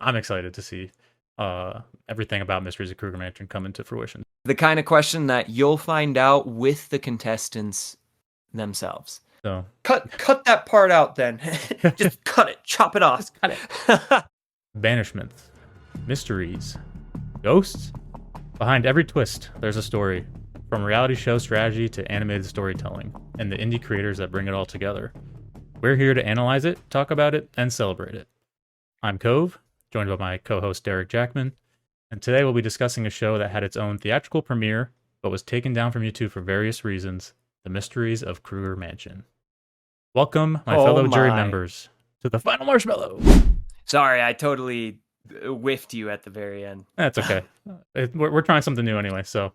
I'm excited to see everything about Mysteries of Kruger Mansion come into fruition. The kind of question that you'll find out with the contestants themselves. So Cut that part out then. Just cut it. Chop it off. just cut it. Banishments, mysteries, ghosts. Behind every twist, there's a story. From reality show strategy to animated storytelling, and the indie creators that bring it all together. We're here to analyze it, talk about it, and celebrate it. I'm Cove, joined by my co-host Deric Jackman, and today we'll be discussing a show that had its own theatrical premiere, but was taken down from YouTube for various reasons, The Mysteries of Kruger Mansion. Welcome, my fellow jury members, to the Final Marshmallow! Sorry, I totally whiffed you at the very end. That's okay. We're trying something new anyway, so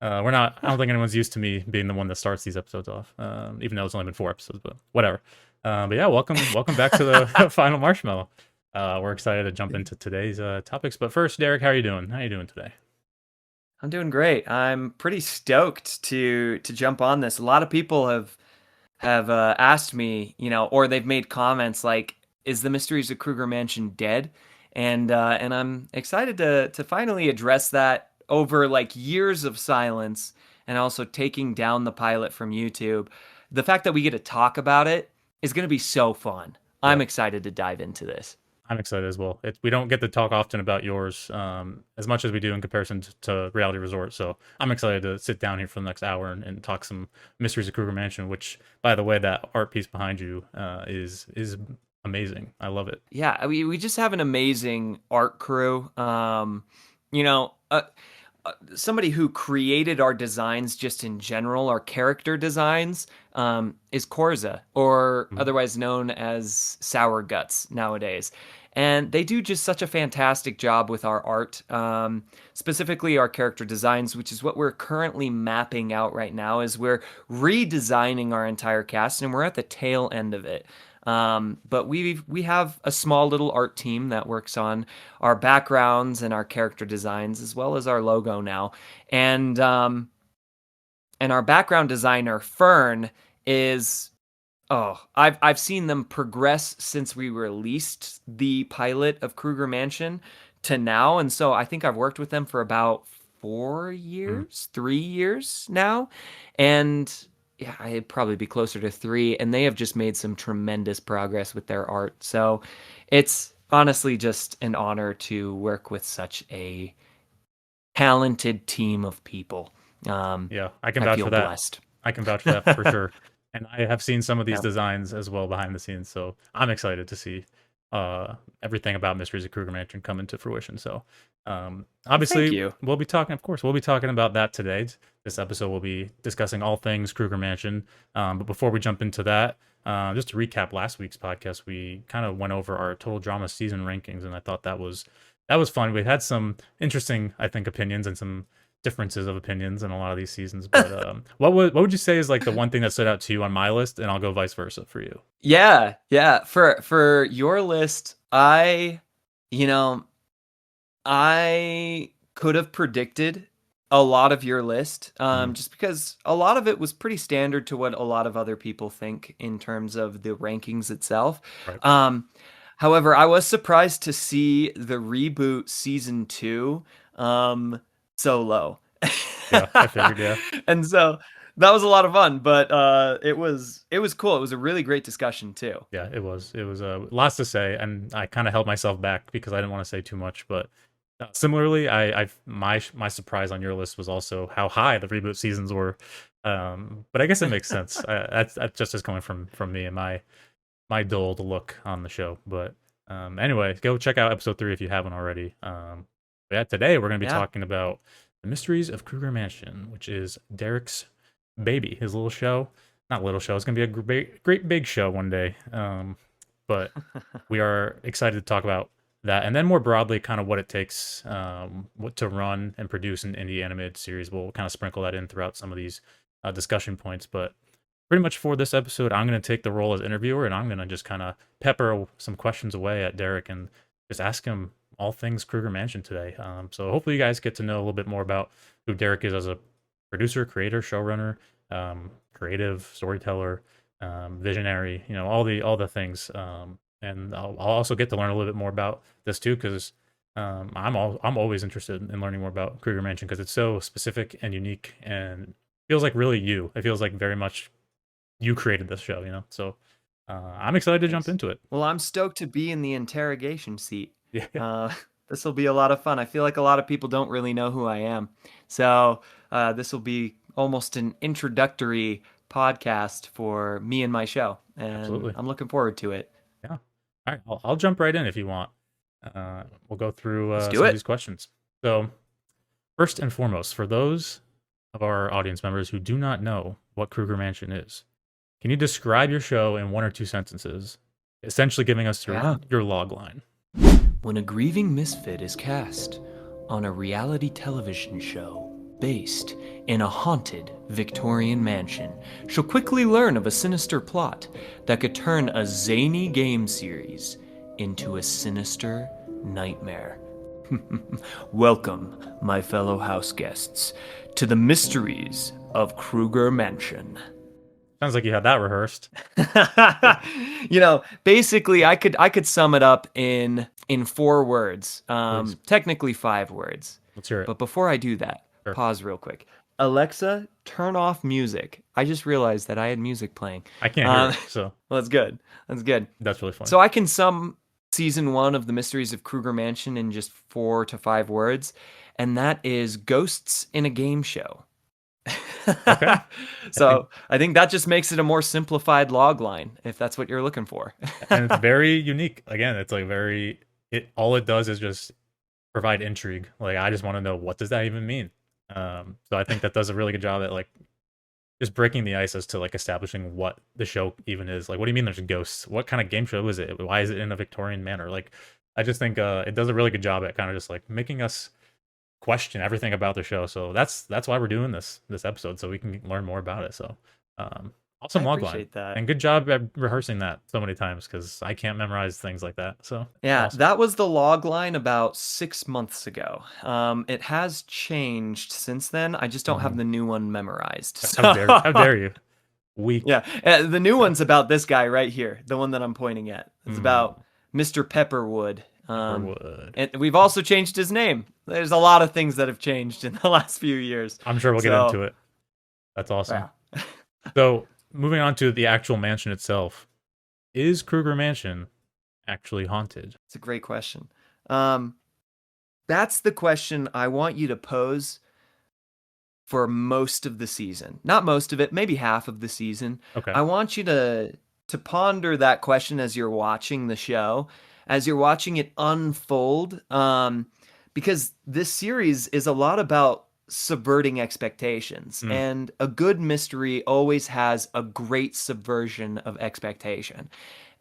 we're not. I don't think anyone's used to me being the one that starts these episodes off, even though it's only been 4 episodes. But whatever. But yeah, welcome back to the Final Marshmallow. We're excited to jump into today's topics. But first, Deric, how are you doing? How are you doing today? I'm doing great. I'm pretty stoked to jump on this. A lot of people have asked me, or they've made comments like, "Is the Mysteries of Kruger Mansion dead?" And I'm excited to finally address that over like years of silence, and also taking down the pilot from YouTube. The fact that we get to talk about it is going to be so fun. Yeah. I'm excited to dive into this. I'm excited as well. We don't get to talk often about yours as much as we do in comparison to Reality Resort. So I'm excited to sit down here for the next hour and talk some Mysteries of Kruger Mansion, which, by the way, that art piece behind you is amazing. I love it. Yeah, we just have an amazing art crew. Somebody who created our designs just in general, our character designs, is Corza, or otherwise known as Sour Guts nowadays. And they do just such a fantastic job with our art, specifically our character designs, which is what we're currently mapping out right now as we're redesigning our entire cast, and we're at the tail end of it. But we have a small little art team that works on our backgrounds and our character designs, as well as our logo now. And our background designer Fern is, I've seen them progress since we released the pilot of Kruger Mansion to now, and so I think I've worked with them for about 4 years, 3 years now, and yeah, I'd probably be closer to 3, and they have just made some tremendous progress with their art. So it's honestly just an honor to work with such a talented team of people. Yeah, I can vouch for that. Blessed. I can vouch for that for sure. And I have seen some of these designs as well behind the scenes, so I'm excited to see everything about Mysteries of Kruger Mansion come into fruition. So obviously we'll be talking about that today. This episode will be discussing all things Kruger Mansion. But before we jump into that, just to recap last week's podcast, we kind of went over our total drama season rankings, and I thought that was fun. We had some interesting, I think, opinions and some differences of opinions in a lot of these seasons. But what would you say is like the one thing that stood out to you on my list, and I'll go vice versa for you? Yeah. For your list, I could have predicted a lot of your list, just because a lot of it was pretty standard to what a lot of other people think in terms of the rankings itself. Right. However, I was surprised to see the reboot season 2 so low. Yeah, I figured, yeah. And so that was a lot of fun, but it was cool. It was a really great discussion too. Yeah, it was lots to say, and I kind of held myself back because I didn't want to say too much. But similarly, my surprise on your list was also how high the reboot seasons were. But I guess it makes sense. That's just as coming from me and my dulled look on the show. But anyway, go check out episode 3 if you haven't already. But yeah, today we're going to be talking about The Mysteries of Kruger Mansion, which is Deric's baby, his little show. Not little show, it's going to be a great big show one day. But we are excited to talk about that. And then more broadly, kind of what it takes what to run and produce an indie animated series. We'll kind of sprinkle that in throughout some of these discussion points. But pretty much for this episode, I'm going to take the role as interviewer, and I'm going to just kind of pepper some questions away at Deric and just ask him all things Kruger Mansion today. So hopefully you guys get to know a little bit more about who Deric is as a producer, creator, showrunner, creative storyteller, visionary, all the things. and I'll also get to learn a little bit more about this too, because I'm always interested in learning more about Kruger Mansion because it's so specific and unique and feels like really you. It feels like very much you created this show, you know. So I'm excited to jump Thanks. into it. Well, I'm stoked to be in the interrogation seat. Yeah, Uh, this will be a lot of fun. I feel like a lot of people don't really know who I am. So this will be almost an introductory podcast for me and my show. And absolutely. I'm looking forward to it. Yeah. All right, I'll jump right in if you want. We'll go through Let's do some of it. these questions. So first and foremost, for those of our audience members who do not know what Kruger Mansion is, can you describe your show in 1 or 2 sentences, essentially giving us Yeah. your log line? When a grieving misfit is cast on a reality television show based in a haunted Victorian mansion, she'll quickly learn of a sinister plot that could turn a zany game series into a sinister nightmare. Welcome, my fellow house guests, to the Mysteries of Kruger Mansion. Sounds like you had that rehearsed. Basically, I could sum it up in 4 words. Please, Technically 5 words. let's hear it. But before I do that, Sure. pause real quick. Alexa, turn off music. I just realized that I had music playing. I can't hear it, so Well, that's good. That's good. that's really funny. So I can sum season 1 of the Mysteries of Kruger Mansion in just 4 to 5 words, and that is ghosts in a game show. Okay. So I think that just makes it a more simplified log line, if that's what you're looking for. And it's very unique. Again, it's like very all it does is just provide intrigue. Like I just want to know, what does that even mean? So I think that does a really good job at like just breaking the ice as to like establishing what the show even is. Like, what do you mean there's ghosts? What kind of game show is it? Why is it in a Victorian manor? Like, I just think it does a really good job at kind of just like making us question everything about the show. So that's why we're doing this episode, so we can learn more about it. So I awesome logline, appreciate that. and good job at rehearsing that so many times because I can't memorize things like that. So Yeah, awesome. that was the log line about 6 months ago. It has changed since then. I just don't have Mhm. the new one memorized. How dare you? Weak. Yeah, the new one's about this guy right here, the one that I'm pointing at. It's about Mr. Pepperwood. Pepperwood. And we've also changed his name. There's a lot of things that have changed in the last few years. I'm sure we'll get So, into it. That's awesome. yeah. So moving on to the actual mansion itself, is Kruger Mansion actually haunted? It's a great question. That's the question I want you to pose for most of the season. Not most of it, maybe half of the season. Okay. I want you to ponder that question as you're watching the show, as you're watching it unfold, because this series is a lot about subverting expectations, and a good mystery always has a great subversion of expectation.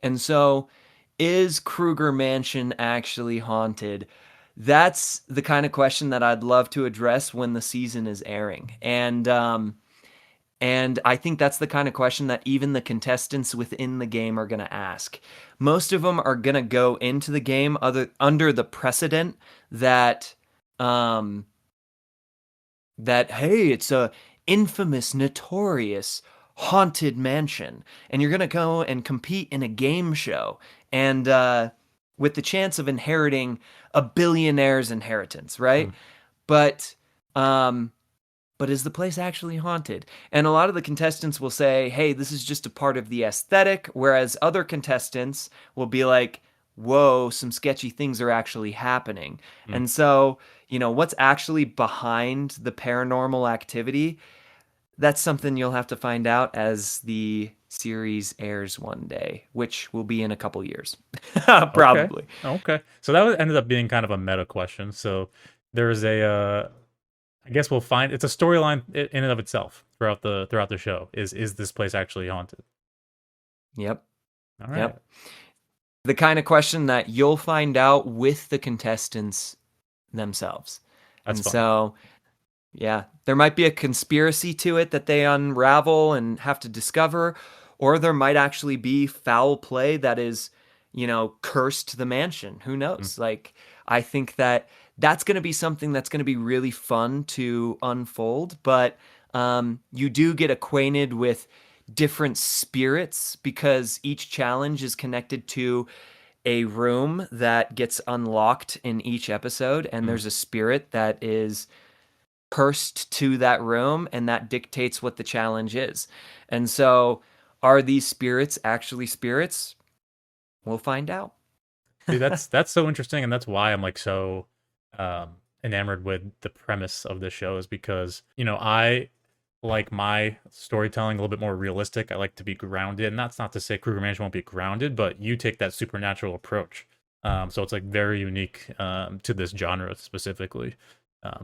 And so, is Kruger Mansion actually haunted? That's the kind of question that I'd love to address when the season is airing. And I think that's the kind of question that even the contestants within the game are going to ask. Most of them are going to go into the game under the precedent that hey, it's a infamous, notorious, haunted mansion, and you're going to go and compete in a game show, and with the chance of inheriting a billionaire's inheritance, right? But is the place actually haunted? And a lot of the contestants will say, hey, this is just a part of the aesthetic, whereas other contestants will be like, whoa, some sketchy things are actually happening. And so, what's actually behind the paranormal activity, that's something you'll have to find out as the series airs one day, which will be in a couple years. Probably. Okay. So that ended up being kind of a meta question. So there's a I guess we'll find it's a storyline in and of itself throughout the show. Is this place actually haunted? Yep. All right. Yep. The kind of question that you'll find out with the contestants themselves. That's and fun. So, yeah, there might be a conspiracy to it that they unravel and have to discover, or there might actually be foul play that is, cursed the mansion. Who knows? Like, I think that's going to be something that's going to be really fun to unfold, but you do get acquainted with different spirits because each challenge is connected to a room that gets unlocked in each episode, and Mm. there's a spirit that is cursed to that room, and that dictates what the challenge is. And so, are these spirits actually spirits? We'll find out. See, that's so interesting, and that's why I'm like so enamored with the premise of this show is because I like my storytelling a little bit more realistic. I like to be grounded, and that's not to say Kruger Mansion won't be grounded, but you take that supernatural approach. So it's like very unique to this genre specifically.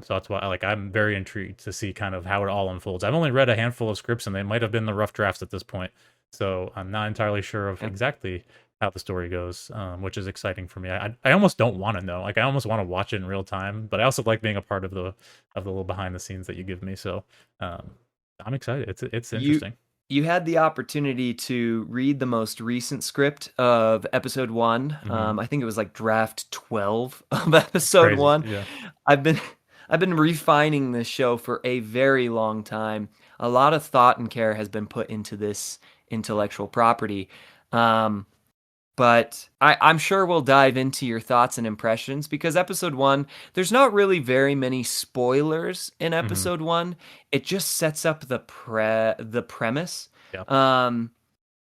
So that's why I'm very intrigued to see kind of how it all unfolds. I've only read a handful of scripts, and they might have been the rough drafts at this point, so I'm not entirely sure of Yep. exactly how the story goes, which is exciting for me. I almost don't want to know. Like I almost want to watch it in real time, but I also like being a part of the little behind the scenes that you give me. So um, I'm excited. It's You interesting. you had the opportunity to read the most recent script of episode 1. Hmm. I think it was like draft 12 of It's episode crazy. 1. Yeah. I've been I've been refining this show for a very long time. A lot of thought and care has been put into this intellectual property. Um, but I'm sure we'll dive into your thoughts and impressions because episode 1, there's not really very many spoilers in Hmm. episode 1. It just sets up the premise, Yeah. um,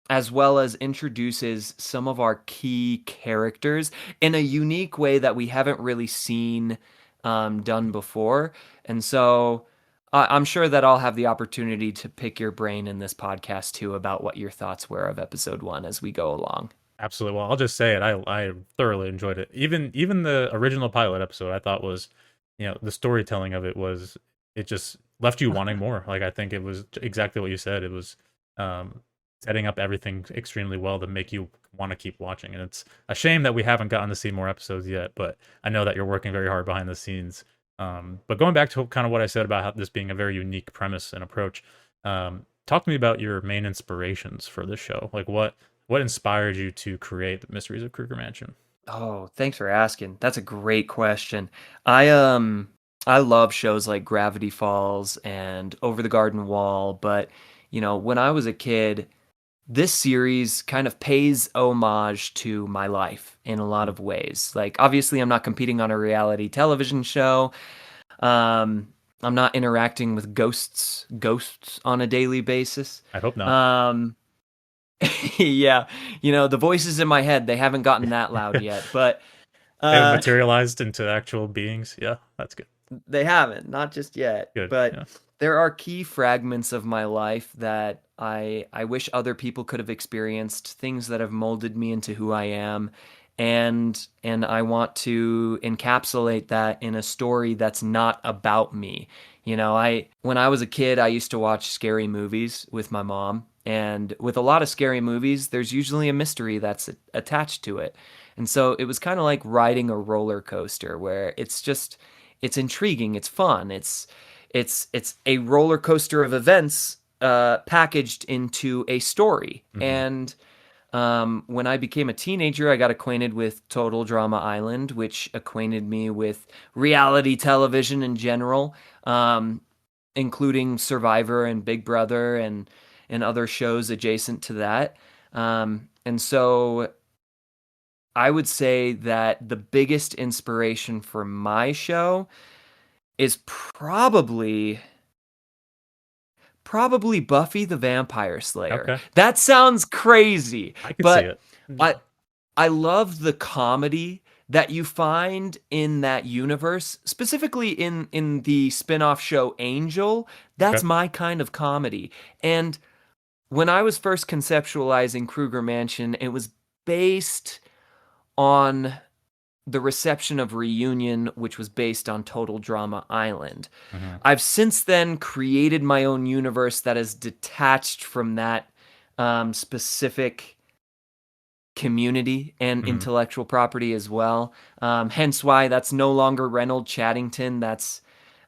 as well as introduces some of our key characters in a unique way that we haven't really seen done before. And so I'm sure that I'll have the opportunity to pick your brain in this podcast too about what your thoughts were of episode 1 as we go along. Absolutely. Well, I'll just say it. I thoroughly enjoyed it. Even the original pilot episode, I thought was, the storytelling of it was it just left you wanting more. Like I think it was exactly what you said. It was um, setting up everything extremely well to make you want to keep watching. And it's a shame that we haven't gotten to see more episodes yet. But I know that you're working very hard behind the scenes. But going back to kind of what I said about how this being a very unique premise and approach, talk to me about your main inspirations for this show. Like what inspired you to create the Mysteries of Kruger Mansion? Oh, thanks for asking. That's a great question. I love shows like Gravity Falls and Over the Garden Wall, but when I was a kid, this series kind of pays homage to my life in a lot Mm. of ways. Like obviously I'm not competing on a reality television show. Um I'm not interacting with ghosts on a daily basis. I hope not. Um yeah, the voices in my head, they haven't gotten that loud yet, but They haven't uh materialized into actual beings. Yeah, that's good. they haven't, not just yet. Good. But Yeah. there are key fragments of my life that I wish other people could have experienced, things that have molded me into who I am. And I want to encapsulate that in a story that's not about me. I when I was a kid, I used to watch scary movies with my mom, and with a lot of scary movies, there's usually a mystery that's attached to it. And so it was kind of like riding a roller coaster where it's intriguing, it's fun, it's a roller coaster of events packaged into a story. Hmm. And when I became a teenager, I got acquainted with Total Drama Island, which acquainted me with reality television in general, including Survivor and Big Brother and other shows adjacent to that. And so I would say that the biggest inspiration for my show is probably Buffy the Vampire Slayer. Okay, That sounds crazy, I could see but it. Yeah. I I love the comedy that you find in that universe, specifically in the spin-off show Angel. That's Okay. my kind of comedy. And when I was first conceptualizing Kruger Mansion, it was based on the reception of Reunion, which was based on Total Drama Island. Hmm. I've since then created my own universe that is detached from that specific community and Hmm. intellectual property as well. Hence why that's no longer Reynold Chaddington, that's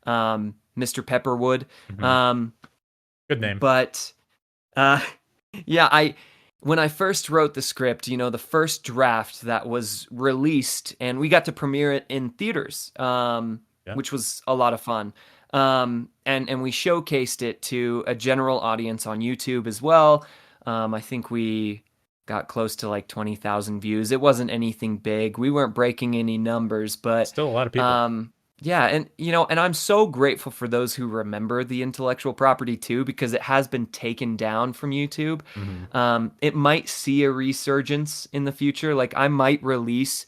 Mr. Pepperwood. Hmm. Um, Good name. but uh, yeah, I when I first wrote the script, the first draft that was released, and we got to premiere it in theaters, Yeah. which was a lot of fun. And we showcased it to a general audience on YouTube as well. I think we got close to like 20,000 views. It wasn't anything big. We weren't breaking any numbers, but Still a lot of people. um, yeah, and and I'm so grateful for those who remember the intellectual property too, because it has been taken down from YouTube. Hmm. It might see a resurgence in the future. Like I might release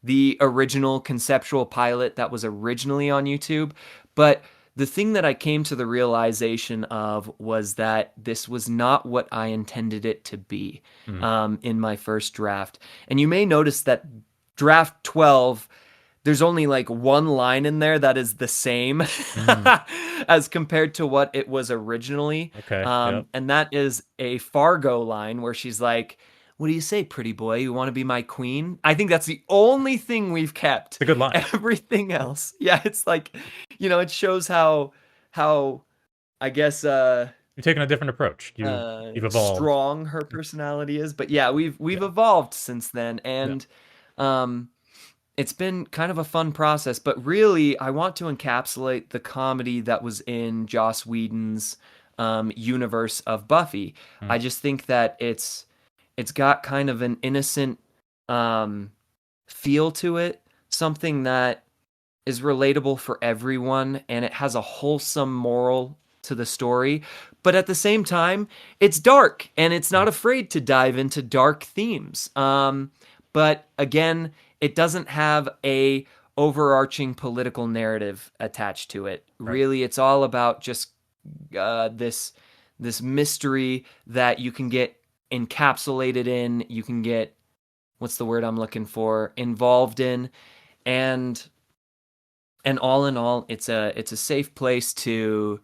the original conceptual pilot that was originally on YouTube, but the thing that I came to the realization of was that this was not what I intended it to be Mm. in my first draft. And you may notice that draft 12, there's only like one line in there that is the same Mm. as compared to what it was originally. Okay. Yep. And that is a Fargo line where she's like, "What do you say, pretty boy? You want to be my queen?" I think that's the only thing we've kept. It's a good line. Everything else, yeah, it's like, it shows how I guess You're taking a different approach. You've evolved. strong her personality is. But yeah, we've Yeah. evolved since then, Yeah. and um, it's been kind of a fun process. But really, I want to encapsulate the comedy that was in Joss Whedon's universe of Buffy. Mm. I just think that it's got kind of an innocent um, feel to it, something that is relatable for everyone, and it has a wholesome moral to the story. But at the same time, it's dark and it's Mm. not afraid to dive into dark themes. But again, it doesn't have a overarching political narrative attached to it. Right. Really, it's all about just this mystery that you can get encapsulated in. You can get, what's the word I'm looking for, involved in, and all in all, it's a safe place to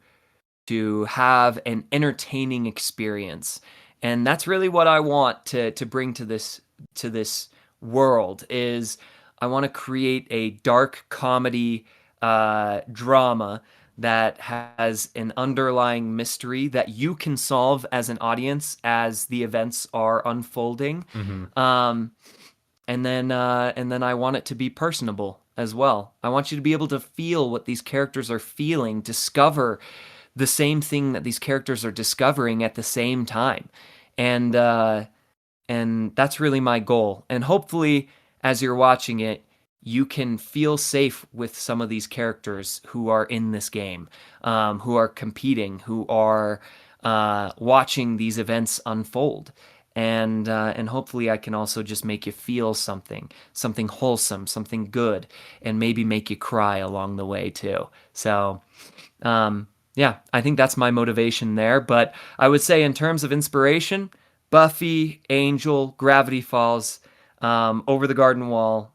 have an entertaining experience. And that's really what I want to bring to this world. Is I want to create a dark comedy drama that has an underlying mystery that you can solve as an audience as the events are unfolding. Hmm. Um, and then I want it to be personable as well. I want you to be able to feel what these characters are feeling, discover the same thing that these characters are discovering at the same time. And that's really my goal. And hopefully, as you're watching it, you can feel safe with some of these characters who are in this game, who are competing, who are watching these events unfold. And hopefully I can also just make you feel something wholesome, something good, and maybe make you cry along the way too. So, yeah, I think that's my motivation there. But I would say in terms of inspiration, Buffy, Angel, Gravity Falls, Over the Garden Wall,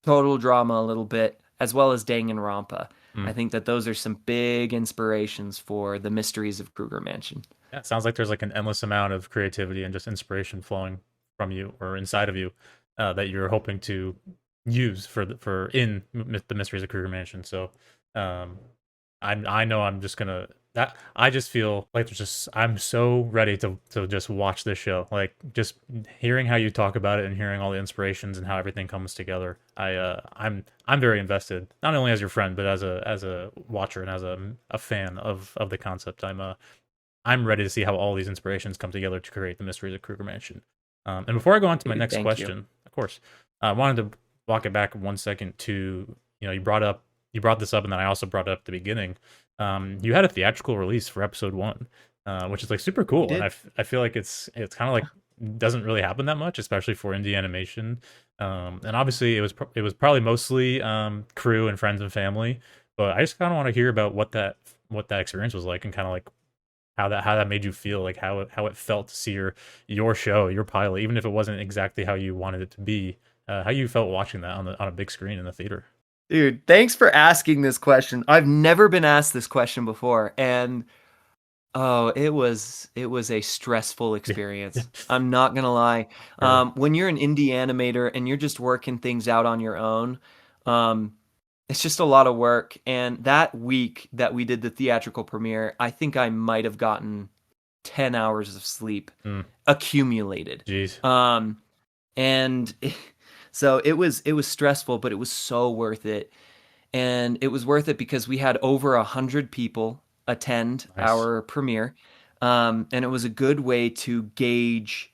Total Drama a little bit, as well as Danganronpa. I Mm. think that those are some big inspirations for the Mysteries of Kruger Mansion. Yeah, it sounds like there's like an endless amount of creativity and just inspiration flowing from you or inside of you that you're hoping to use the Mysteries of Kruger Mansion. So, um, I know I'm just gonna that I just feel like I'm so ready to just watch this show. Like just hearing how you talk about it and hearing all the inspirations and how everything comes together. I'm very invested, not only as your friend but as a watcher and as a fan of the concept. I'm ready to see how all these inspirations come together to create the Mysteries of Kruger Mansion. And before I go on to my Dude, next thank you. question, of course, I wanted to walk it back 1 second to you brought this up, and then I also brought it up at the beginning. You had a theatrical release for episode one, which is like super We cool, and did. I feel like it's kind of like doesn't really happen that much, especially for indie animation. And obviously it was probably mostly crew and friends and family, but I just kind of want to hear about what that experience was like and kind of like how that made you feel, like how it felt to see your show, your pilot, even if it wasn't exactly how you wanted it to be, how you felt watching that on a big screen in the theater. Dude, thanks for asking this question. I've never been asked this question before, and oh, it was a stressful Yeah, yeah, experience. I'm not gonna lie. sure. When you're an indie animator and you're just working things out on your own, um, it's just a lot of work. And that week that we did the theatrical premiere, I think I might have gotten 10 hours of sleep Mm, accumulated. jeez. And so it was stressful, but it was so worth it. and it was worth it because we had over 100 people attend Nice. our premiere, and it was a good way to gauge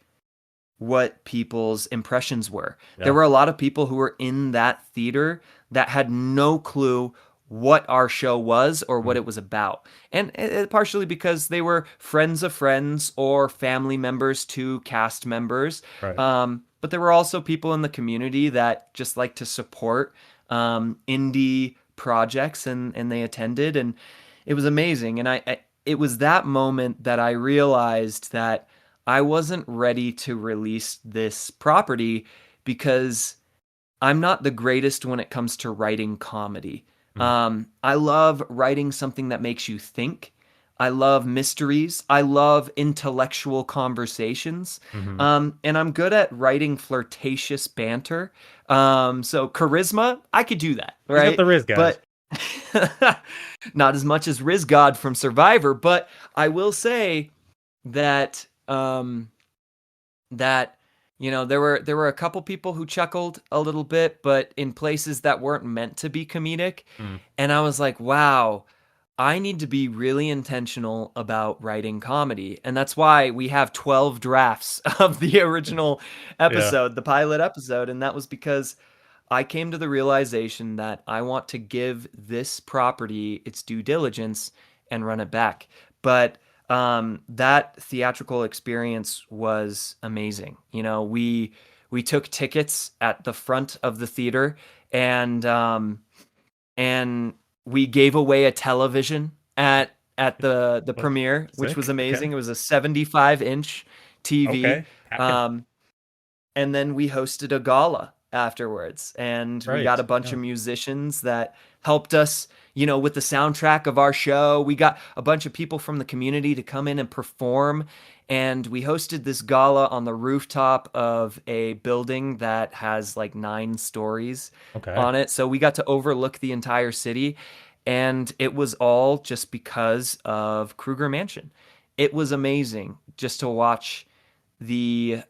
what people's impressions were. There Yeah. were a lot of people who were in that theater that had no clue what our show was or what Mm, it was about. And partially because they were friends of friends or family members to cast members. right. But there were also people in the community that just like to support indie projects, and they attended, and it was amazing. And it was that moment that I realized that I wasn't ready to release this property because I'm not the greatest when it comes to writing comedy. Mm, I love writing something that makes you think. I love mysteries. I love intellectual conversations. hmm. And I'm good at writing flirtatious banter. So charisma, I could do that, He's got right? the Riz guys. But not as much as Riz God from Survivor. But I will say that that there were a couple people who chuckled a little bit, but in places that weren't meant to be comedic. Mm, And I was like, wow, I need to be really intentional about writing comedy. And that's why we have 12 drafts of the original yeah. episode, the pilot episode. And that was because I came to the realization that I want to give this property its due diligence and run it back. But that theatrical experience was amazing. We took tickets at the front of the theater, and we gave away a television at the What? premiere, which was Sick. Okay. amazing. It was a 75-inch TV. Okay. Packing. Um, and then we hosted a gala afterwards, and we got Right. a bunch Yeah. of musicians that helped us, with the soundtrack of our show. We got a bunch of people from the community to come in and perform, and we hosted this gala on the rooftop of a building that has like 9 stories Okay. on it, so we got to overlook the entire city. And it was all just because of Kruger Mansion. It was amazing just to watch the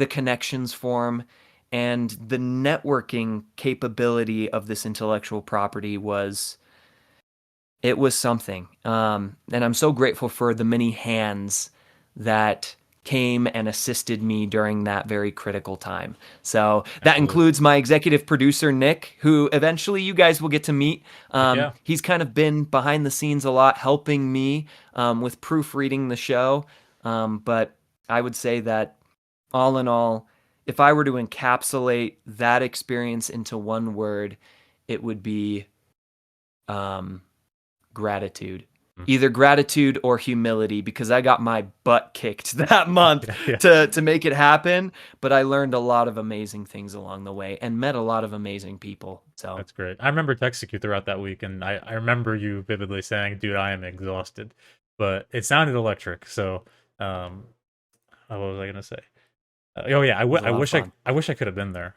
connections form, and the networking capability of this intellectual property was something. And I'm so grateful for the many hands that came and assisted me during that very critical time. So that Absolutely. includes my executive producer, Nick, who eventually you guys will get to meet. Heck yeah. He's kind of been behind the scenes a lot, helping me with proofreading the show. But I would say that all in all, if I were to encapsulate that experience into one word, it would be um, gratitude. Mm. Either gratitude or humility, because I got my butt kicked that month Yeah. Yeah. to make it happen. But I learned a lot of amazing things along the way and met a lot of amazing people. So That's great. I remember texting you throughout that week, and I remember you vividly saying, "Dude, I am exhausted," but it sounded electric. So, um, what was I gonna say? Oh yeah, it was a I lot of wish fun. I wish I could have been there.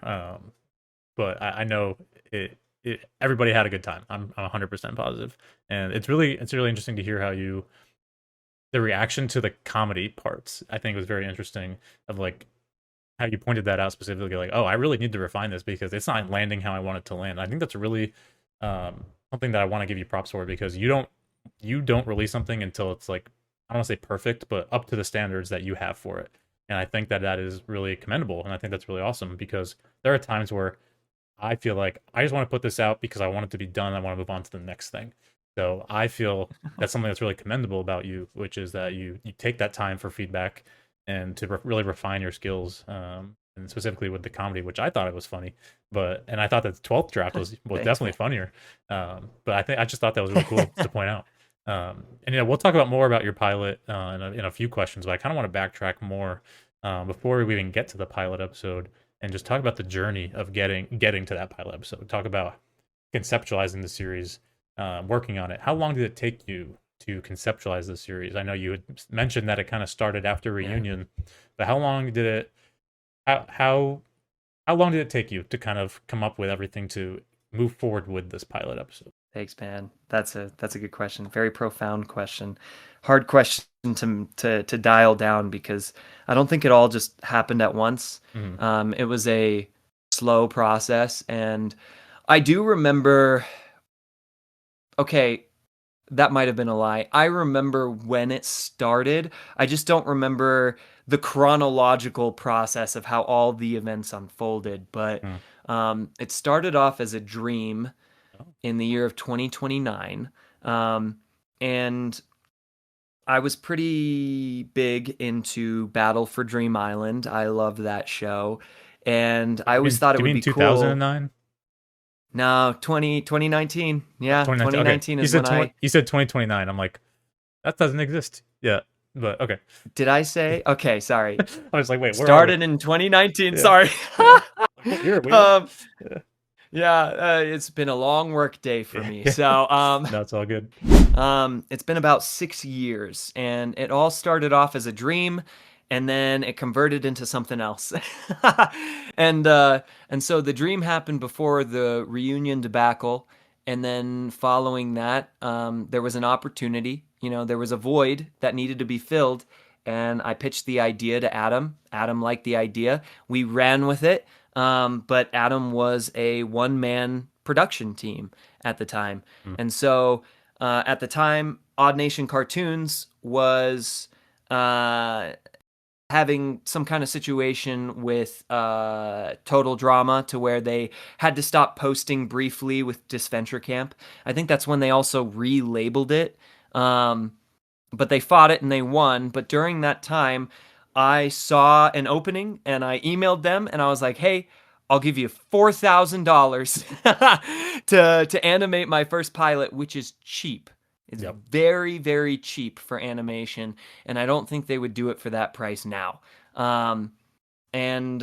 But I know everybody had a good time. I'm 100% positive, and it's really interesting to hear how you the reaction to the comedy parts. I think was very interesting of like how you pointed that out specifically. Like, oh, I really need to refine this because it's not landing how I want it to land. I think that's really something that I want to give you props for because you don't release something until it's like I don't want to say perfect, but up to the standards that you have for it. And I think that that is really commendable, and I think that's really awesome because there are times where I feel like I just want to put this out because I want it to be done. I want to move on to the next thing. So I feel that's something that's really commendable about you, which is that you take that time for feedback and to really refine your skills, and specifically with the comedy, which I thought it was funny, but and I thought that the 12th draft was Thanks, definitely funnier. But I think I just thought that was really cool to point out. And we'll talk about more about your pilot in a few questions, but I kind of want to backtrack more before we even get to the pilot episode and just talk about the journey of getting to that pilot episode. Talk about conceptualizing the series, working on it. How long did it take you to conceptualize the series? I know you had mentioned that it kind of started after man. reunion, but how long did it? How long did it take you to kind of come up with everything to move forward with this pilot episode? Thanks, man. That's a good question. Very profound question. Hard question to dial down because I don't think it all just happened at once. Mm-hmm. It was a slow process, and I do remember. Okay, that might have been a lie. I remember when it started. I just don't remember the chronological process of how all the events unfolded. But Hmm. it started off as a dream Oh, in the year of 2029. Um, and I was pretty big into Battle for Dream Island. I loved that show. And I always thought it you would mean be cool. 2009? No, 2019. Oh, Yeah, 2019. Okay. 2019 is when I. You said 2029. I'm like, that doesn't exist. Yeah. But okay. Did I say? Okay, sorry. I was like, wait, where are we? Started in 2019. Yeah. Sorry. Yeah. Like, what year are we in? um, Yeah. yeah, it's been a long work day for Yeah. me. Yeah. So, No, it's all good. it's been about 6 years, and it all started off as a dream, and then it converted into something else. and and so the dream happened before the reunion debacle, and then following that, there was an opportunity. There was a void that needed to be filled, and I pitched the idea to Adam. Adam liked the idea. We ran with it, but Adam was a one-man production team at the time, Mm. and so at the time, Odd Nation Cartoons was uh, having some kind of situation with Total Drama to where they had to stop posting briefly with Disventure Camp. I think that's when they also relabeled it. Um, but they fought it and they won. But during that time, I saw an opening and I emailed them and I was like, "Hey, I'll give you $4,000 to animate my first pilot, which is cheap. It's Yep. very, very cheap for animation, and I don't think they would do it for that price now." Um, and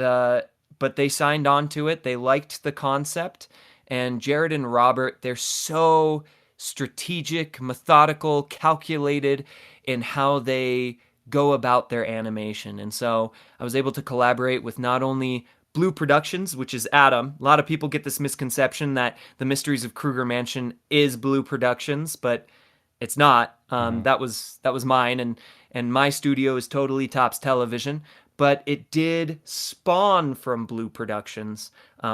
But they signed on to it. They liked the concept, and Jared and Robert, they're so strategic, methodical, calculated in how they go about their animation. And so I was able to collaborate with not only Blue Productions, which is Adam. A lot of people get this misconception that the Mysteries of Kruger Mansion is Blue Productions, but it's not. Hmm. That was mine, and my studio is totally Tops Television. But it did spawn from Blue Productions,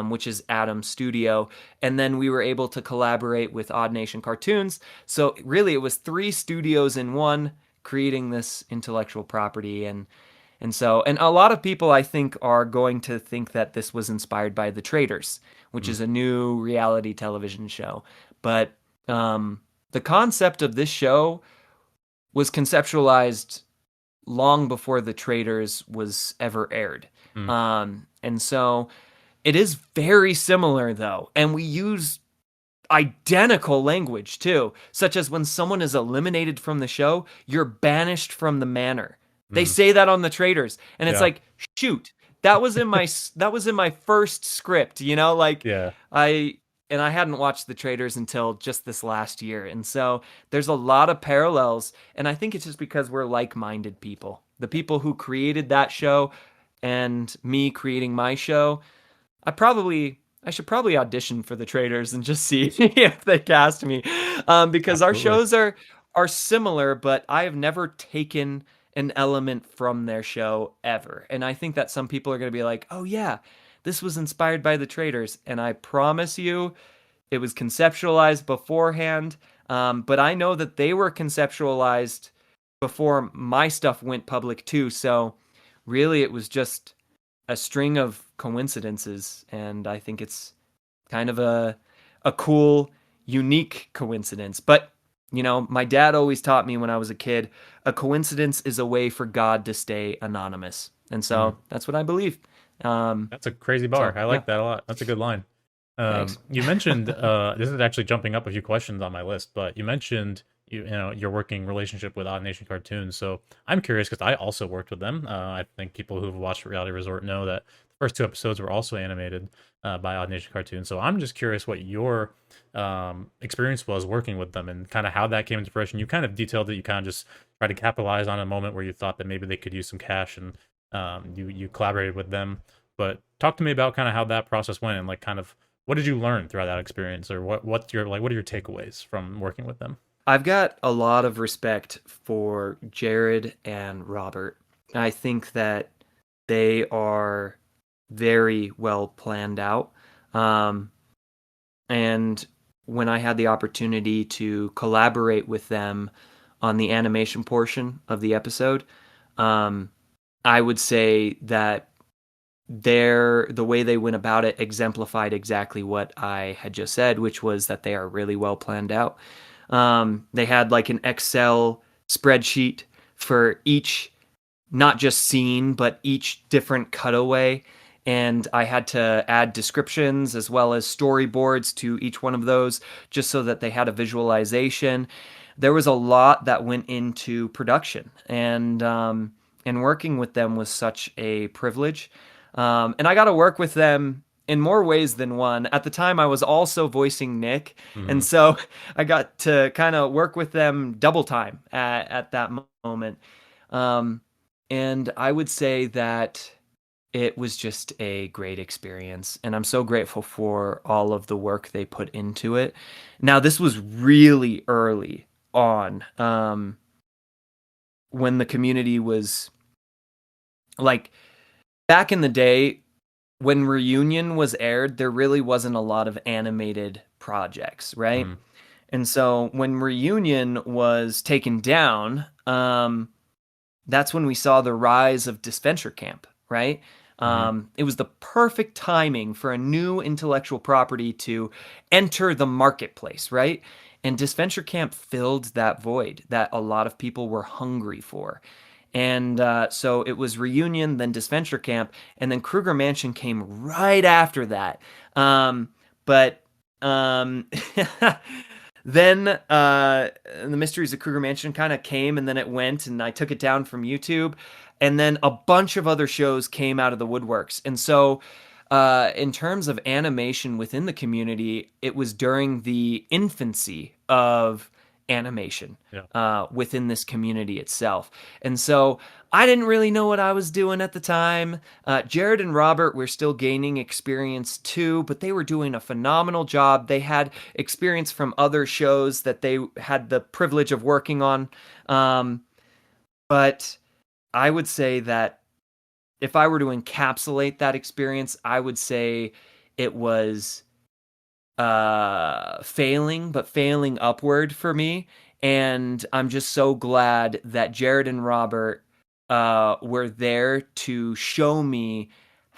which is Adam's studio, and then we were able to collaborate with Odd Nation Cartoons. So really, it was three studios in one, creating this intellectual property, and a lot of people I think are going to think that this was inspired by The Traders, which Mm. is a new reality television show. But the concept of this show was conceptualized long before The Traders was ever aired. Mm. And so it is very similar though, and we use identical language too, such as when someone is eliminated from the show, you're banished from the manor. They Mm. say that on The Traders, and it's Yeah. like, shoot, that was in my first script, like Yeah. I and I hadn't watched The Traders until just this last year. And so there's a lot of parallels, and I think it's just because we're like-minded people. The people who created that show and me creating my show, I should probably audition for The Traders and just see if they cast me, because our Absolutely. shows are similar, but I have never taken an element from their show ever. And I think that some people are going to be like, "Oh yeah, this was inspired by The Traders," and I promise you, it was conceptualized beforehand. But I know that they were conceptualized before my stuff went public too. So really, it was just a string of coincidences, and I think it's kind of a cool, unique coincidence. But my dad always taught me when I was a kid, a coincidence is a way for God to stay anonymous, and Mm. so that's what I believe. That's a crazy bar. So I yeah, like that a lot. That's a good line. thanks. You mentioned this is actually jumping up a few questions on my list, but you mentioned you know your working relationship with Odd Nation Cartoons. So I'm curious because I also worked with them. I think people who've watched Reality Resort know that the first two episodes were also animated by Odd Nation Cartoons. So I'm just curious what your experience was working with them and kind of how that came into fruition. You kind of detailed that you kind of just tried to capitalize on a moment where you thought that maybe they could use some cash, and you collaborated with them. But talk to me about kind of how that process went and like kind of what did you learn throughout that experience, or what are your takeaways from working with them? I've got a lot of respect for Jared and Robert. I think that they are very well planned out. Um, And when I had the opportunity to collaborate with them on the animation portion of the episode, um, I would say that the way they went about it exemplified exactly what I had just said, which was that they are really well planned out. They had like an Excel spreadsheet for each, not just scene, but each different cutaway. And I had to add descriptions as well as storyboards to each one of those just so that they had a visualization. There was a lot that went into production, and working with them was such a privilege. And I got to work with them in more ways than one. At the time, I was also voicing Nick, and Mhm. so I got to kind of work with them double time at that moment. Um, and I would say that it was just a great experience, and I'm so grateful for all of the work they put into it. Now, this was really early on, when the community was like back in the day when Reunion was aired, there really wasn't a lot of animated projects, right? Mhm. And so when Reunion was taken down, that's when we saw the rise of Disventure Camp, right? Mhm. It was the perfect timing for a new intellectual property to enter the marketplace, right? And Disventure Camp filled that void that a lot of people were hungry for. And so it was Reunion, then Disventure Camp, and then Kruger Mansion came right after that. But then the Mysteries of Kruger Mansion kind of came, and then it went, and I took it down from YouTube. And then a bunch of other shows came out of the woodworks. And so, in terms of animation within the community, it was during the infancy of animation Yeah. within this community itself. And so I didn't really know what I was doing at the time. Jared and Robert were still gaining experience too, but they were doing a phenomenal job. They had experience from other shows that they had the privilege of working on. Um, but I would say that if I were to encapsulate that experience, I would say it was failing, but failing upward for me. And I'm just so glad that Jared and Robert were there to show me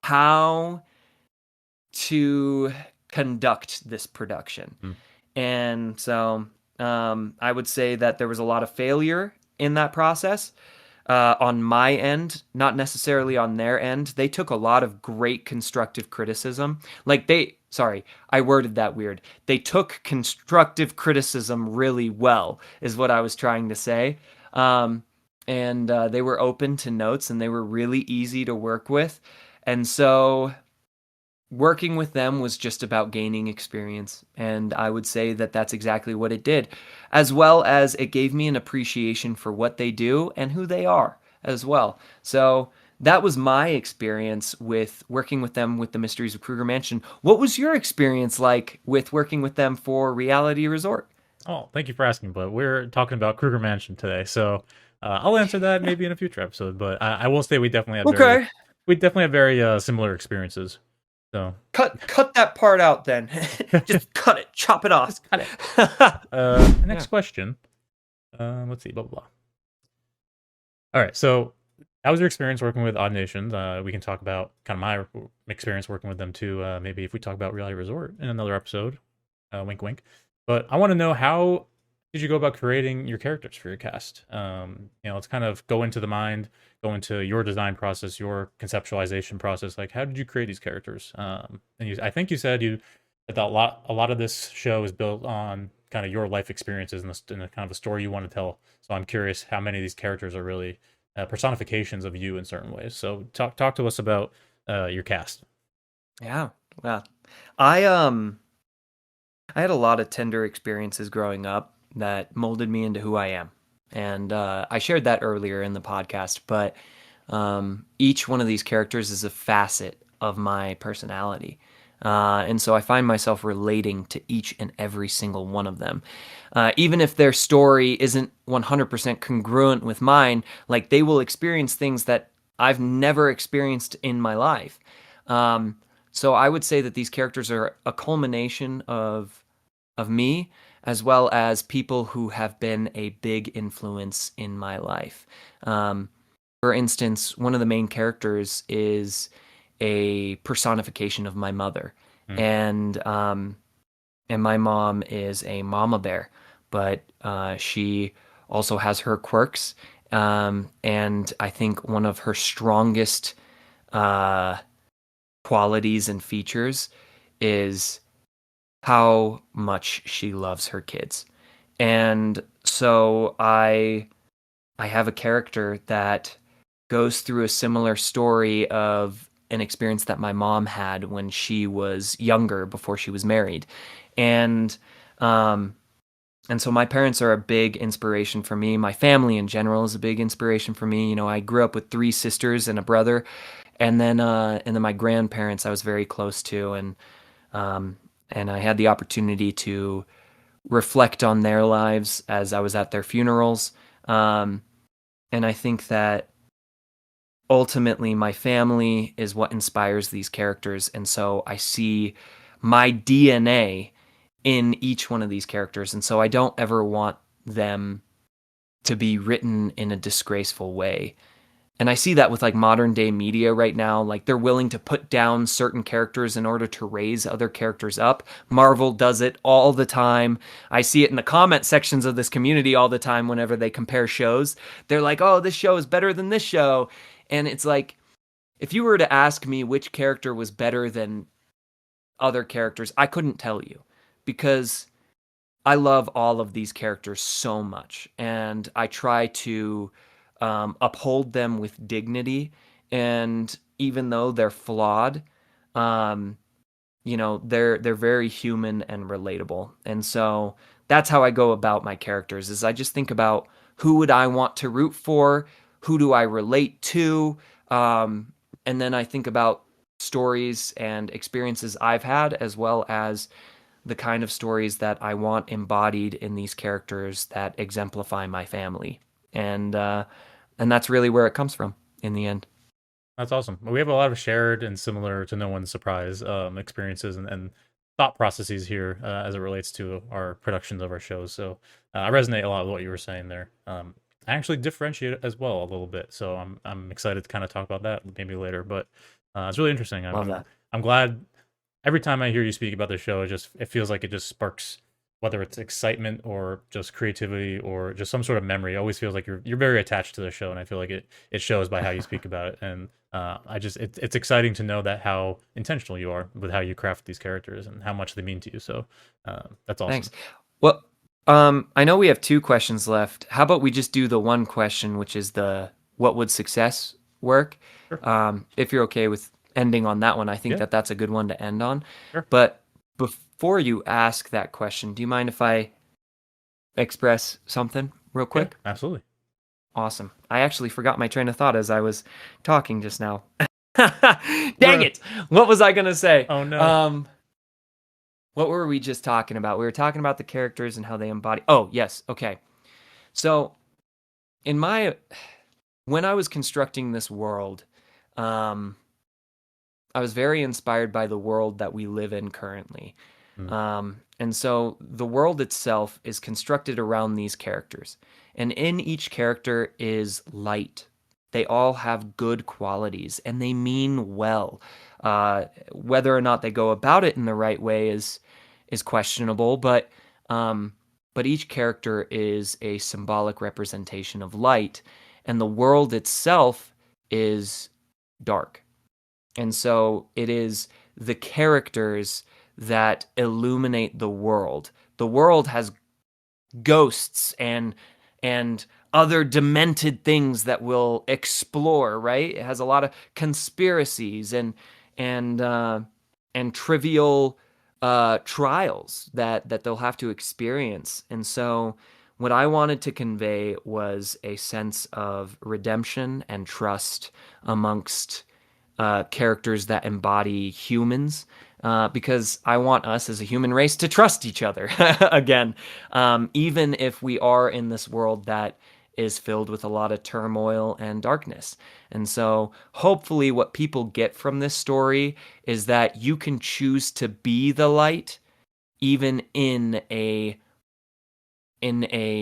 how to conduct this production. Mm. And so I would say that there was a lot of failure in that process on my end, not necessarily on their end. They took a lot of great constructive criticism. Sorry, I worded that weird. They took constructive criticism really well, is what I was trying to say. Um, and they were open to notes, and they were really easy to work with. And so working with them was just about gaining experience. And I would say that that's exactly what it did, as well as it gave me an appreciation for what they do and who they are as well. So that was my experience with working with them with the Mysteries of Kruger Mansion. What was your experience like with working with them for Reality Resort? Oh, thank you for asking, but we're talking about Kruger Mansion today, so I'll answer that maybe in a future episode. But I will say Okay, we definitely had very similar experiences. So cut that part out then. Just cut it, chop it off. just cut it. Yeah. Next question. Let's see. Blah blah blah. All right. So, how was your experience working with Odd Nations? We can talk about kind of my experience working with them too. Maybe if we talk about Reality Resort in another episode. Wink, wink. But I want to know, how did you go about creating your characters for your cast? Let's kind of go into the mind, go into your design process, your conceptualization process. Like, how did you create these characters? I think you said that a lot of this show is built on kind of your life experiences and the kind of the story you want to tell. So I'm curious how many of these characters are really personifications of you in certain ways. So talk to us about your cast. Yeah. Well, I um I had a lot of tender experiences growing up that molded me into who I am. And I shared that earlier in the podcast, but each one of these characters is a facet of my personality. And so I find myself relating to each and every single one of them. Even if their story isn't 100% congruent with mine, like they will experience things that I've never experienced in my life. Um, So I would say that these characters are a culmination of me, as well as people who have been a big influence in my life. Um, for instance, one of the main characters is a personification of my mother, Mm. and my mom is a mama bear, but she also has her quirks. And I think one of her strongest uh, qualities and features is how much she loves her kids. And so I have a character that goes through a similar story of an experience that my mom had when she was younger before she was married. And um and so my parents are a big inspiration for me. My family in general is a big inspiration for me. You know, I grew up with three sisters and a brother, and then my grandparents I was very close to, um and I had the opportunity to reflect on their lives as I was at their funerals. Um and I think that ultimately my family is what inspires these characters, and so I see my DNA in each one of these characters, and so I don't ever want them to be written in a disgraceful way. And I see that with like modern day media right now. Like they're willing to put down certain characters in order to raise other characters up. Marvel does it all the time. I see it in the comment sections of this community all the time whenever they compare shows. They're like, oh, this show is better than this show. And it's like, if you were to ask me which character was better than other characters, I couldn't tell you because I love all of these characters so much, and I try to uphold them with dignity. And even though they're flawed, um, they're very human and relatable. And so that's how I go about my characters. Is I just think about who would I want to root for, who do I relate to, and then I think about stories and experiences I've had, as well as the kind of stories that I want embodied in these characters that exemplify my family. And that's really where it comes from in the end. That's awesome. We have a lot of shared and similar to no one's surprise experiences and thought processes here as it relates to our productions of our shows. So I resonate a lot with what you were saying there. I actually differentiate it as well a little bit, so I'm excited to kind of talk about that maybe later. But it's really interesting. Love that. I'm glad every time I hear you speak about the show, it feels like it just sparks whether it's excitement or just creativity or just some sort of memory. It always feels like you're very attached to the show, and I feel like it shows by how you speak about it. And it's exciting to know that how intentional you are with how you craft these characters and how much they mean to you. So that's awesome. Thanks. Well, I know we have two questions left. How about we just do the one question, which is the what would success work? Sure. If you're okay with ending on that one, I think Yeah. that's a good one to end on. Sure. But before you ask that question, do you mind if I express something real quick? Yeah, absolutely. Awesome. I actually forgot my train of thought as I was talking just now. Dang it! What was I gonna say? Oh no. What were we just talking about? We were talking about the characters and how they embody. Oh, yes. Okay. So, when I was constructing this world, um, I was very inspired by the world that we live in currently. And so the world itself is constructed around these characters. And in each character is light. They all have good qualities and they mean well. Whether or not they go about it in the right way is questionable, but each character is a symbolic representation of light, and the world itself is dark. And so it is the characters that illuminate the world. The world has ghosts and other demented things that we'll explore, right? It has a lot of conspiracies and trivial trials that they'll have to experience. And so what I wanted to convey was a sense of redemption and trust amongst characters that embody humans, because I want us as a human race to trust each other again, even if we are in this world that is filled with a lot of turmoil and darkness. And so, hopefully, what people get from this story is that you can choose to be the light even in a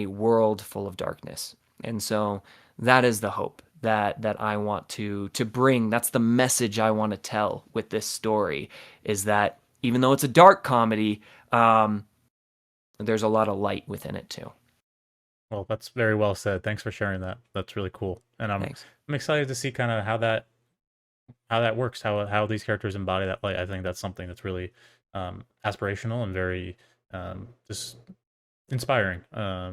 world full of darkness. And so that is the hope that I want to bring. That's the message I want to tell with this story, is that even though it's a dark comedy, there's a lot of light within it too. Well, that's very well said. Thanks for sharing that. That's really cool. And Thanks. I'm excited to see kind of how that works, how these characters embody that light. I think that's something that's really aspirational and very just inspiring.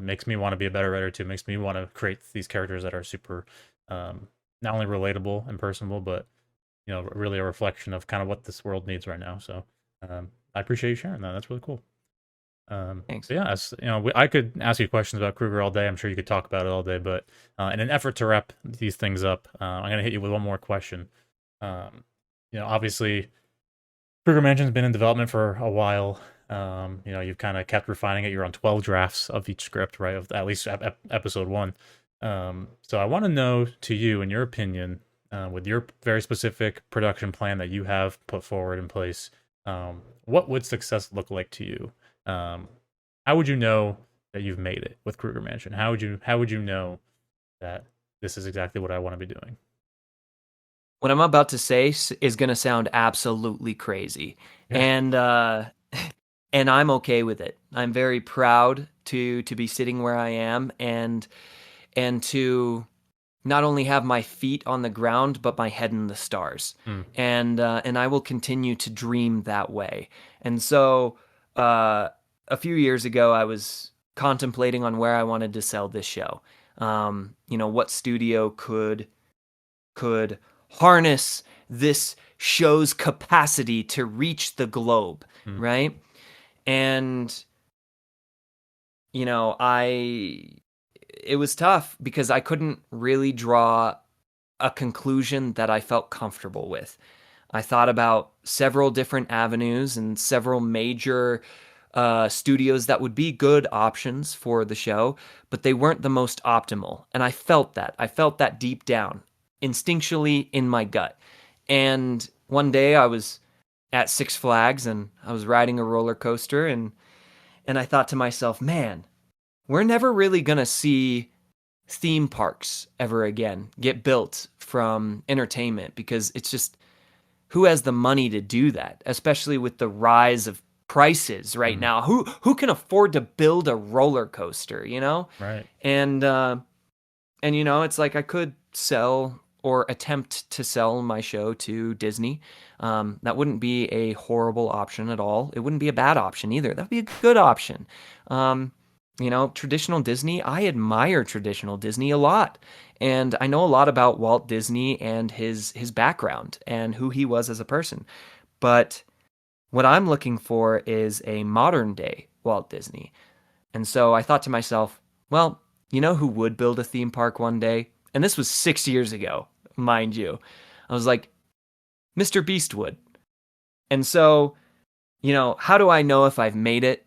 Makes me want to be a better writer too. Makes me want to create these characters that are super not only relatable and personable, but really a reflection of kind of what this world needs right now. So I appreciate you sharing that. That's really cool. Thanks. So yeah, I could ask you questions about Kruger all day. I'm sure you could talk about it all day, but in an effort to wrap these things up, I'm gonna hit you with one more question. Obviously, Kruger Mansion's been in development for a while. You've kind of kept refining it. You're on 12 drafts of each script, right? Of at least episode one. So I want to know, to you, in your opinion, with your very specific production plan that you have put forward in place, what would success look like to you? How would you know that you've made it with Kruger Mansion? How would you know that this is exactly what I want to be doing? What I'm about to say is going to sound absolutely crazy. Yeah. And and I'm okay with it. I'm very proud to be sitting where I am, and to not only have my feet on the ground but my head in the stars. Mm. And I will continue to dream that way. And so a few years ago I was contemplating on where I wanted to sell this show. What studio could harness this show's capacity to reach the globe, Mm. right? And it was tough because I couldn't really draw a conclusion that I felt comfortable with. I thought about several different avenues and several major studios that would be good options for the show, but they weren't the most optimal. And I felt that. I felt that deep down, instinctually in my gut. And one day I was at Six Flags and I was riding a roller coaster, and I thought to myself, man, we're never really going to see theme parks ever again get built from entertainment, because it's just, who has the money to do that, especially with the rise of prices right Mm. now? Who can afford to build a roller coaster, Right. And it's like I could sell or attempt to sell my show to Disney. That wouldn't be a horrible option at all. It wouldn't be a bad option either. That'd be a good option. Traditional Disney, I admire traditional Disney a lot. And I know a lot about Walt Disney and his background and who he was as a person. But what I'm looking for is a modern day Walt Disney. And so I thought to myself, well, you know who would build a theme park one day? And this was 6 years ago, mind you. I was like, Mr. Beast would. And so, how do I know if I've made it?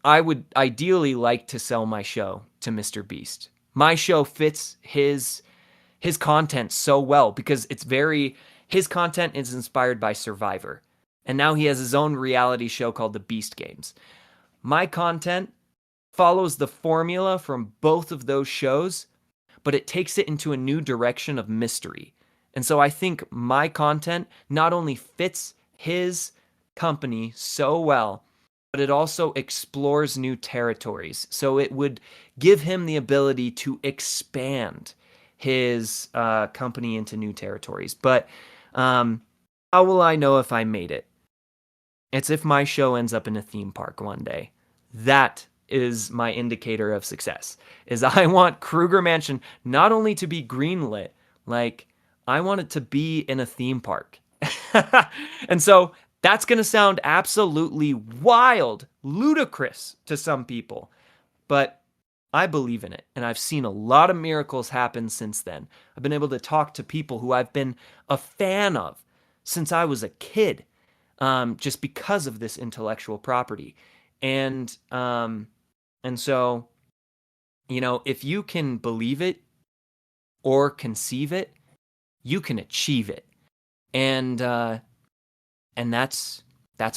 I would ideally like to sell my show to Mr. Beast. My show fits his content so well because his content is inspired by Survivor. And now he has his own reality show called The Beast Games. My content follows the formula from both of those shows, but it takes it into a new direction of mystery. And so I think my content not only fits his company so well, but it also explores new territories. So it would give him the ability to expand his company into new territories. But how will I know if I made it? It's if my show ends up in a theme park one day. That is my indicator of success. Is I want Kruger Mansion not only to be greenlit, like I want it to be in a theme park. And so that's going to sound absolutely wild, ludicrous to some people, but I believe in it, and I've seen a lot of miracles happen since then. I've been able to talk to people who I've been a fan of since I was a kid, just because of this intellectual property. And so if you can believe it or conceive it, you can achieve it. And that's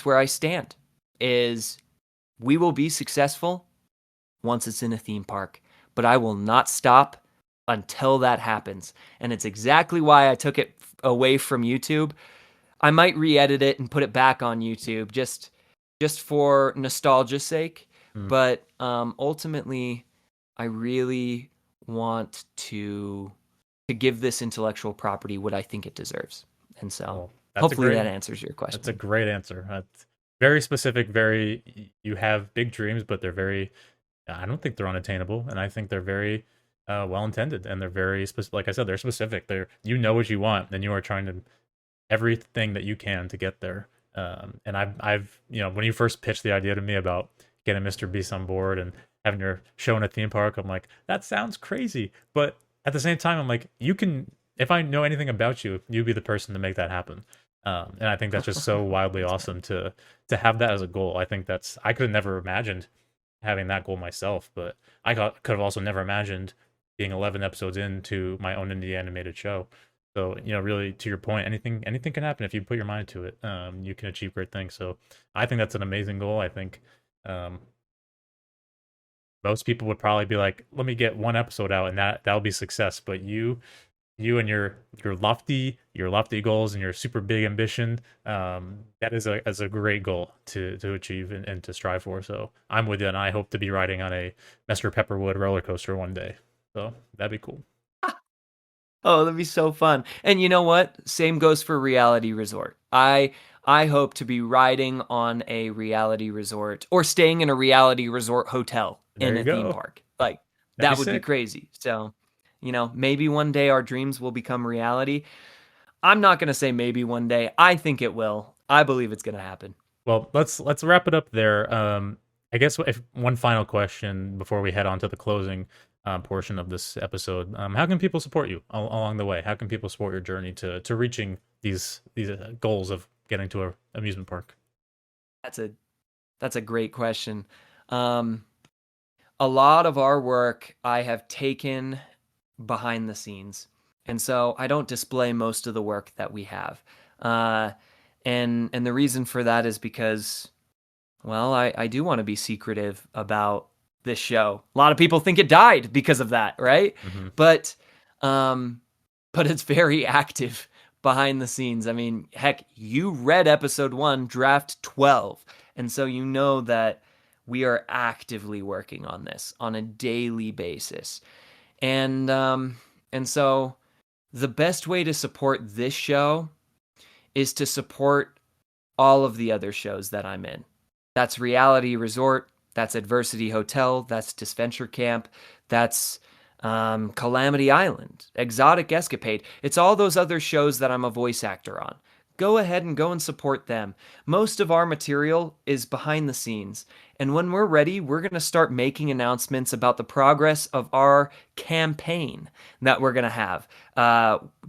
where I stand. Is we will be successful once it's in a theme park, but I will not stop until that happens. And it's exactly why I took it away from YouTube. I might re-edit it and put it back on YouTube just for nostalgia's sake, Mm. but ultimately I really want to give this intellectual property what I think it deserves. And so Well, that's a hopefully great that answers your that's a question. great answer. That's very specific, very you have big dreams, but they're very I don't think they're unattainable, and I think they're very well intended, and they're very specific. Like I said, they're specific. They're you know what you want, and you are trying to everything that you can to get there. And I've when you first pitched the idea to me about getting Mr. Beast on board and having your show in a theme park, I'm like, that sounds crazy. But at the same time, I'm like, you can. If I know anything about you, you'd be the person to make that happen. And I think that's just so wildly Thanks, man. awesome to have that as a goal. I think that's I could have never imagined having that goal myself, but could have also never imagined being 11 episodes into my own indie animated show. So, really to your point, anything can happen if you put your mind to it. You can achieve great things. So, I think that's an amazing goal. I think um, most people would probably be like, "Let me get one episode out, and that'll be success." But you and your lofty goals and your super big ambition, that is a great goal to achieve and to strive for. So I'm with you, and I hope to be riding on a Mr. Pepperwood roller coaster one day. So that'd be cool. Oh, that'd be so fun. And you know what? Same goes for Reality Resort. I hope to be riding on a reality resort or staying in a reality resort hotel There in you a theme go. park. Like That'd be that would be sick. crazy. So, maybe one day our dreams will become reality. I'm not going to say maybe one day. I think it will. I believe it's going to happen. Well, let's wrap it up there. I guess if one final question before we head on to the closing portion of this episode, how can people support you along the way? How can people support your journey to reaching these goals of getting to a amusement park? That's a that's a great question. Um, a lot of our work I have taken behind the scenes. And so I don't display most of the work that we have. Uh, and the reason for that is because, well, I do want to be secretive about this show. A lot of people think it died because of that, right? Hmm. But um, but it's very active behind the scenes. I mean, heck, you read episode 1, draft 12. And so you know that we are actively working on this on a daily basis. And so the best way to support this show is to support all of the other shows that I'm in. That's Reality Resort, that's Adversity Hotel, that's Disventure Camp, that's Calamity Island, Exotic Escapade. It's all those other shows that I'm a voice actor on. Go ahead and go and support them. Most of our material is behind the scenes. And when we're ready, we're going to start making announcements about the progress of our campaign that we're going to have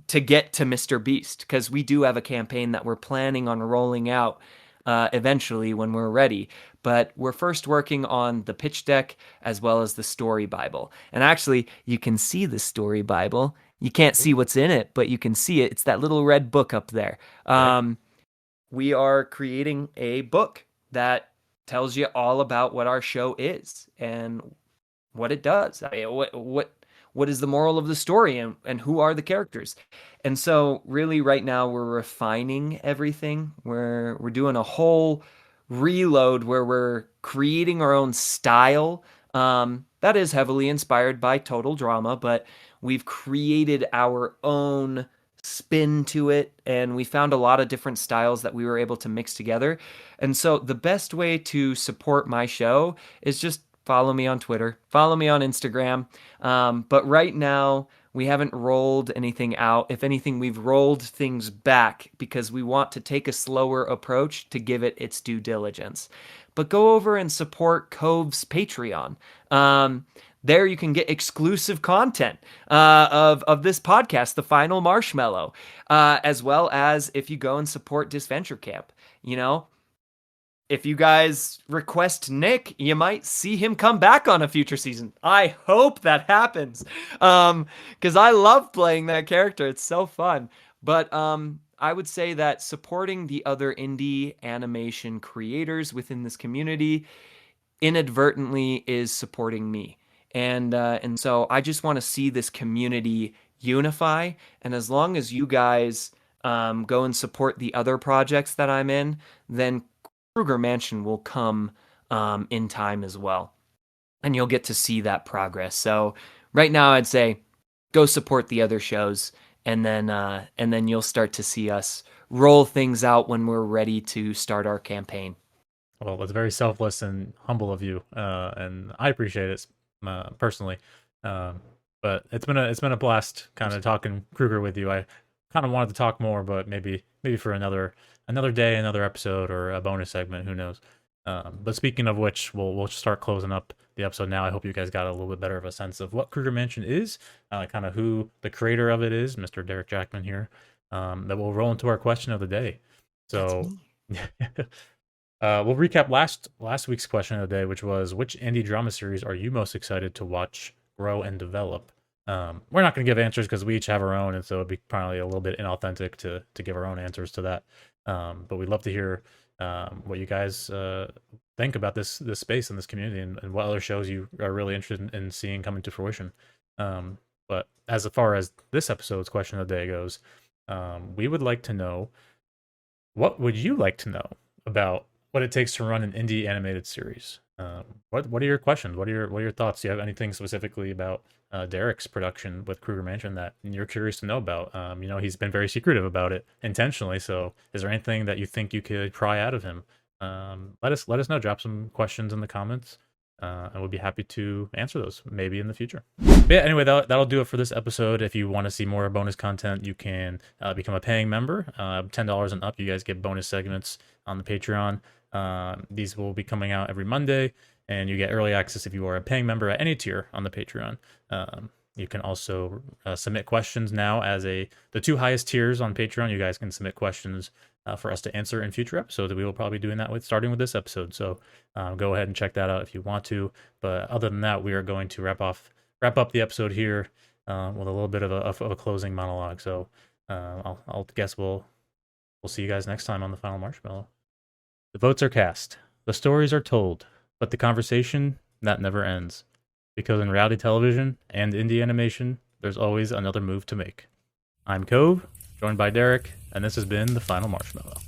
to get to Mr. Beast. Because we do have a campaign that we're planning on rolling out eventually when we're ready. But we're first working on the pitch deck as well as the story Bible. And actually, you can see the story Bible. You can't see what's in it, but you can see it. It's that little red book up there. Okay. We are creating a book that tells you all about what our show is and what it does. I mean, what is the moral of the story and who are the characters? And so really right now we're refining everything. We're doing a whole reload where we're creating our own style. That is heavily inspired by Total Drama, but we've created our own spin to it and we found a lot of different styles that we were able to mix together. And so the best way to support my show is just follow me on Twitter, follow me on Instagram. But right now, we haven't rolled anything out. If anything, we've rolled things back because we want to take a slower approach to give it its due diligence. But go over and support Cove's Patreon. There you can get exclusive content of this podcast, The Final Marshmallow, as well as if you go and support Disventure Camp. You know, if you guys request Nick, you might see him come back on a future season. I hope that happens. Because I love playing that character. It's so fun. But I would say that supporting the other indie animation creators within this community inadvertently is supporting me. And so I just want to see this community unify. And as long as you guys go and support the other projects that I'm in, then Kruger Mansion will come in time as well. And you'll get to see that progress. So right now I'd say go support the other shows, and then you'll start to see us roll things out when we're ready to start our campaign. Well, it's very selfless and humble of you, and I appreciate it personally. Um, but it's been a blast, kind of talking Kruger with you. I kind of wanted to talk more, but maybe for another day, another episode, or a bonus segment. Who knows? But speaking of which, we'll start closing up the episode now. I hope you guys got a little bit better of a sense of what Kruger Mansion is, kind of who the creator of it is, Mr. Deric Jackman here. That we'll roll into our question of the day. So. We'll recap last week's question of the day, which was, which indie drama series are you most excited to watch, grow, and develop? We're not going to give answers because we each have our own, and so it'd be probably a little bit inauthentic to give our own answers to that. But we'd love to hear what you guys think about this space and this community, and what other shows you are really interested in seeing come into fruition. But as far as this episode's question of the day goes, we would like to know, what would you like to know about what it takes to run an indie animated series? What are your questions? What are your thoughts? Do you have anything specifically about Deric's production with Kruger Mansion that you're curious to know about? He's been very secretive about it intentionally. So, is there anything that you think you could pry out of him? Let us know. Drop some questions in the comments, and we'll be happy to answer those maybe in the future. But yeah, anyway, that'll do it for this episode. If you want to see more bonus content, you can become a paying member. $10 and up, you guys get bonus segments on the Patreon. These will be coming out every Monday, and you get early access if you are a paying member at any tier on the Patreon. You can also submit questions now as the two highest tiers on Patreon. You guys can submit questions for us to answer in future episodes. We will probably be doing that starting with this episode. So go ahead and check that out if you want to. But other than that, we are going to wrap up the episode here with a little bit of a closing monologue. So I'll guess we'll see you guys next time on the Final Marshmallow. The votes are cast, the stories are told, but the conversation, that never ends. Because in reality television and indie animation, there's always another move to make. I'm Cove, joined by Deric, and this has been the Final Marshmallow.